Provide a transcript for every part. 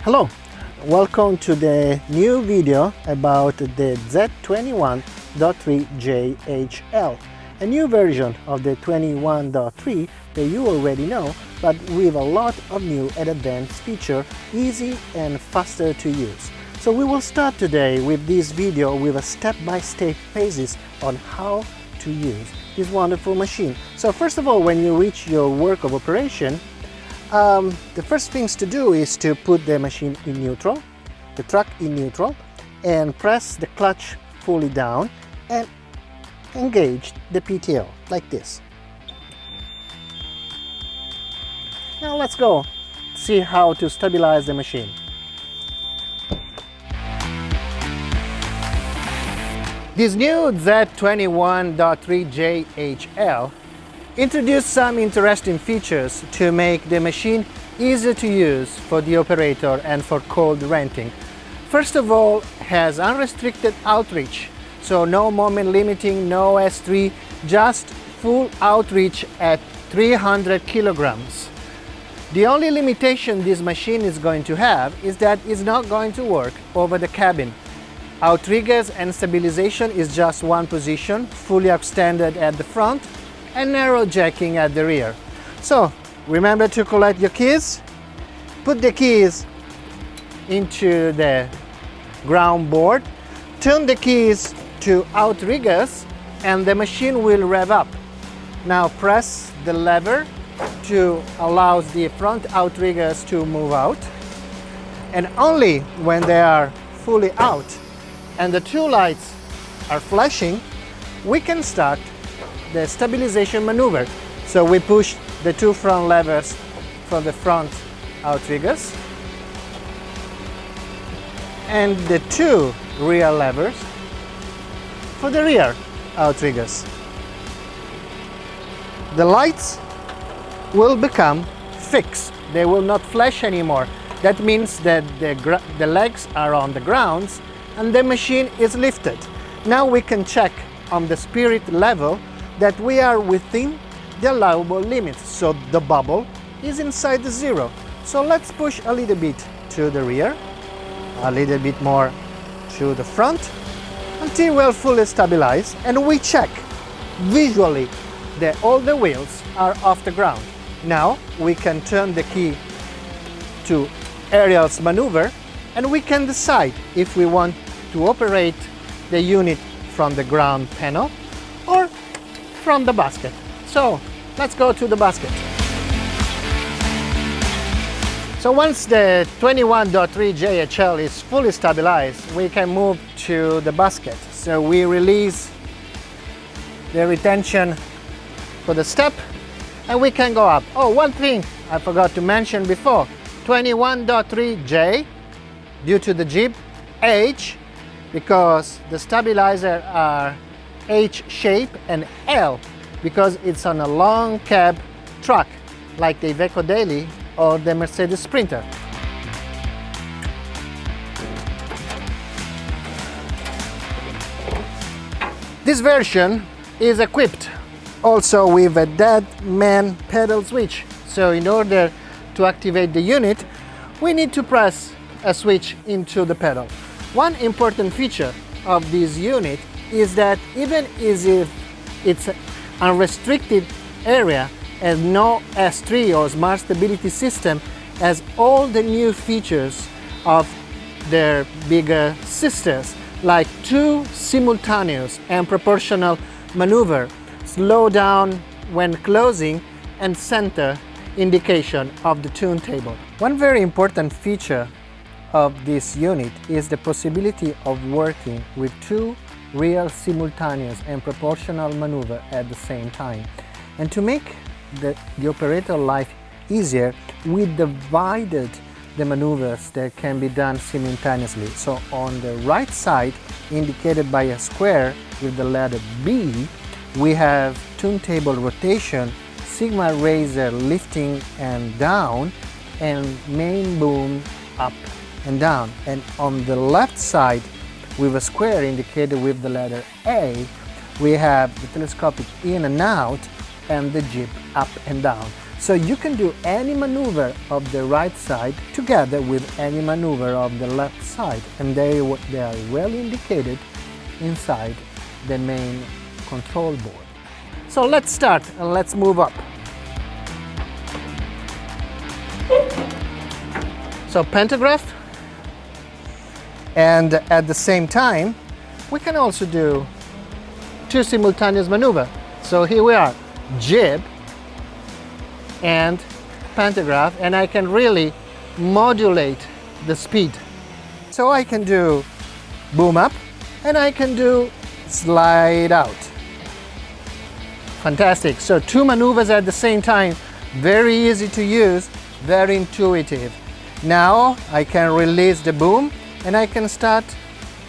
Hello, welcome to the new video about the Z21.3JHL, a new version of the 21.3 that you already know, but with a lot of new and advanced features, easy and faster to use. So we will start today with this video with a step-by-step phases on how to use this wonderful machine. So first of all, when you reach your work of operation, the first things to do is to put the machine in neutral, the truck in neutral, and press the clutch fully down and engage the PTO like this. Now let's go see how to stabilize the machine. This new Z21.3JHL introduced some interesting features to make the machine easier to use for the operator and for cold renting. First of all, has unrestricted outreach, so no moment limiting, no S3, just full outreach at 300 kilograms. The only limitation this machine is going to have is that it's not going to work over the cabin. Outriggers and stabilization is just one position, fully extended at the front and narrow jacking at the rear. So remember to collect your keys, put the keys into the ground board, turn the keys to outriggers and the machine will rev up. Now press the lever to allow the front outriggers to move out, and only when they are fully out and the two lights are flashing, we can start the stabilization maneuver. So we push the two front levers for the front outriggers and the two rear levers for the rear outriggers. The lights will become fixed. They will not flash anymore. That means that the legs are on the ground and the machine is lifted. Now we can check on the spirit level that we are within the allowable limits, so the bubble is inside the zero. So let's push a little bit to the rear, a little bit more to the front, until we're fully stabilized, and we check visually that all the wheels are off the ground. Now we can turn the key to aerials maneuver and we can decide if we want to operate the unit from the ground panel or from the basket. So let's go to the basket. So once the 21.3JHL is fully stabilized, we can move to the basket. So we release the retention for the step and we can go up. Oh, one thing I forgot to mention before, 21.3J due to the jib, H because the stabilizer are H shape, and L because it's on a long cab truck like the Iveco Daily or the Mercedes Sprinter. This version is equipped also with a dead man pedal switch. So in order to activate the unit, we need to press a switch into the pedal. One important feature of this unit is that even if it's an unrestricted area and no S3 or smart stability system, has all the new features of their bigger sisters, like two simultaneous and proportional maneuver, slow down when closing, and center indication of the turntable. One very important feature of this unit is the possibility of working with two real simultaneous and proportional maneuver at the same time. And to make the operator life easier, we divided the maneuvers that can be done simultaneously. So on the right side, indicated by a square with the letter B, we have turntable rotation, Sigma razor lifting and down, and main boom up and down. And on the left side, with a square indicated with the letter A, we have the telescopic in and out and the jib up and down. So you can do any maneuver of the right side together with any maneuver of the left side, and they are well indicated inside the main control board. So let's start and let's move up. So pantograph, and at the same time we can also do two simultaneous maneuvers. So here we are, jib and pantograph, and I can really modulate the speed. So I can do boom up and I can do slide out. Fantastic. So two maneuvers at the same time, very easy to use, very intuitive. Now I can release the boom and I can start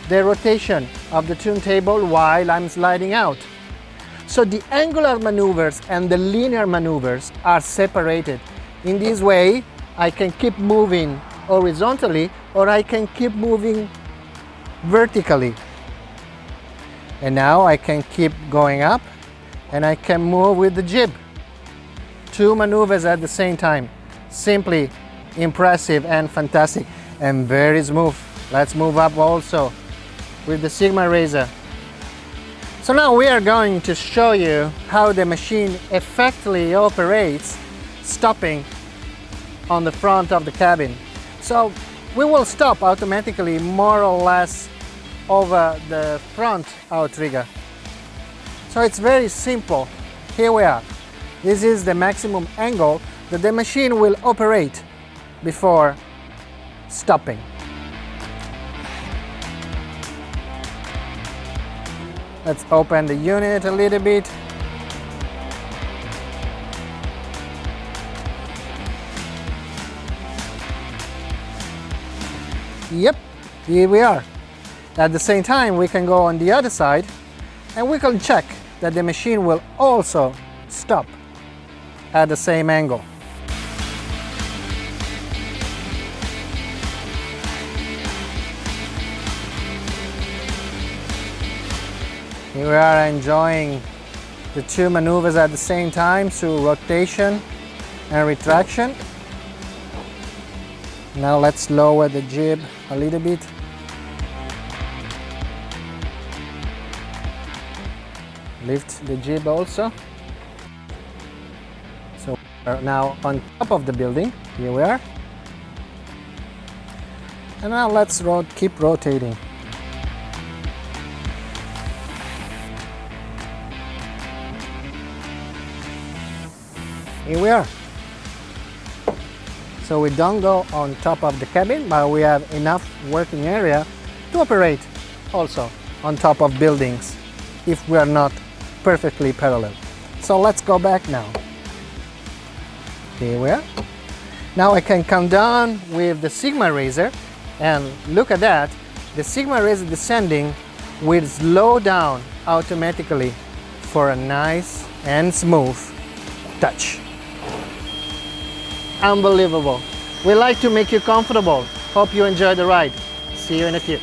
the rotation of the turntable while I'm sliding out. So the angular maneuvers and the linear maneuvers are separated. In this way, I can keep moving horizontally or I can keep moving vertically. And now I can keep going up and I can move with the jib. Two maneuvers at the same time. Simply impressive and fantastic and very smooth. Let's move up also with the Sigma razor. So now we are going to show you how the machine effectively operates stopping on the front of the cabin. So we will stop automatically more or less over the front outrigger. So it's very simple. Here we are. This is the maximum angle that the machine will operate before stopping. Let's open the unit a little bit. Yep, here we are. At the same time, we can go on the other side and we can check that the machine will also stop at the same angle. Here we are enjoying the two maneuvers at the same time, so rotation and retraction. Now let's lower the jib a little bit. Lift the jib also. So we're now on top of the building. Here we are. And now let's keep rotating. Here we are. So we don't go on top of the cabin, but we have enough working area to operate also on top of buildings if we are not perfectly parallel. So let's go back now. Here we are. Now I can come down with the Sigma razor, and look at that. The Sigma razor descending will slow down automatically for a nice and smooth touch. Unbelievable. We like to make you comfortable. Hope you enjoy the ride. See you in a few.